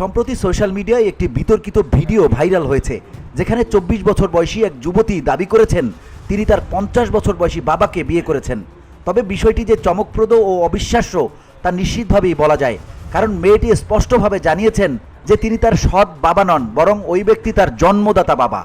সম্প্রতি সোশ্যাল মিডিয়ায় একটি বিতর্কিত ভিডিও ভাইরাল হয়েছে, যেখানে 24 বছর বয়সী এক যুবতী দাবি করেছেন তিনি তার 50 বছর বয়সী বাবাকে বিয়ে করেছেন। তবে বিষয়টি যে চমকপ্রদ ও অবিশ্বাস্য তা নিশ্চিতভাবেই বলা যায়, কারণ মেয়েটি স্পষ্টভাবে জানিয়েছেন যে তিনি তার সৎ বাবা নন, বরং ওই ব্যক্তি তার জন্মদাতা বাবা।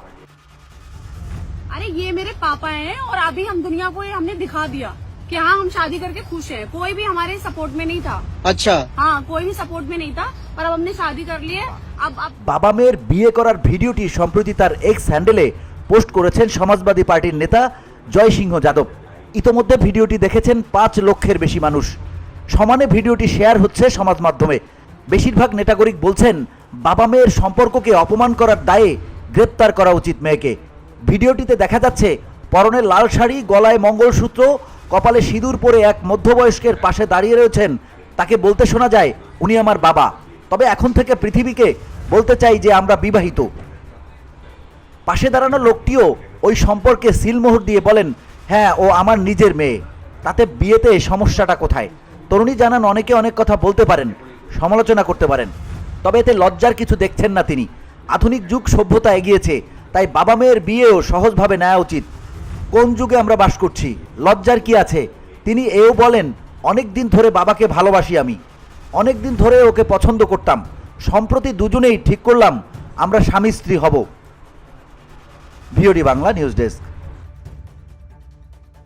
अरे ये मेरे पापा हैं और अभी हम दुनिया को ये हमने दिखा दिया कि हाँ हम शादी करके खुश हैं। कोई भी हमारे सपोर्ट में नहीं था। अच्छा। हाँ, कोई भी सपोर्ट में नहीं था, पर अब हमने शादी कर ली है। अब বাবা মেয়ের বিয়ে করার ভিডিওটি সম্প্রতি তার এক্স হ্যান্ডেলে পোস্ট করেছেন সমাজবাদী পার্টির নেতা জয় সিংহ যাদব। ইতোমধ্যে ভিডিওটি দেখেছেন 5 লক্ষের বেশি মানুষ। সমানে ভিডিওটি শেয়ার হচ্ছে সমাজ মাধ্যমে। বেশিরভাগ নেটাগরিক বলছেন বাবা মেয়ের সম্পর্ককে অপমান করার দায়ে গ্রেপ্তার করা উচিত মেয়েকে। ভিডিওটিতে দেখা যাচ্ছে পরনে লাল শাড়ি, গলায় মঙ্গলসূত্র, কপালে সিঁদুর পরে এক মধ্যবয়স্কের পাশে দাঁড়িয়ে রয়েছেন। তাকে বলতে শোনা যায় উনি আমার বাবা, তবে এখন থেকে পৃথিবীকে বলতে চাই যে আমরা বিবাহিত। পাশে দাঁড়ানো লোকটিও ওই সম্পর্কে সিলমোহর দিয়ে বলেন, হ্যাঁ ও আমার নিজের মেয়ে। তাতে বিয়েতে সমস্যাটা কোথায়? তরুণী জানান অনেকে অনেক কথা বলতে পারেন, সমালোচনা করতে পারেন, তবে এতে লজ্জার কিছু দেখছেন না তিনি। আধুনিক যুগ, সভ্যতা এগিয়েছে, তাই বাবা মেয়ের বিয়েও সহজভাবে নেওয়া উচিত। কোন যুগে আমরা বাস করছি, লজ্জার কি আছে? তিনি এও বলেন, অনেক দিন ধরে বাবাকে ভালোবাসি আমি, অনেক দিন ধরে ওকে পছন্দ করতাম, সম্প্রতি দুজনেই ঠিক করলাম আমরা স্বামী স্ত্রী হব। VOD Bangla news desk.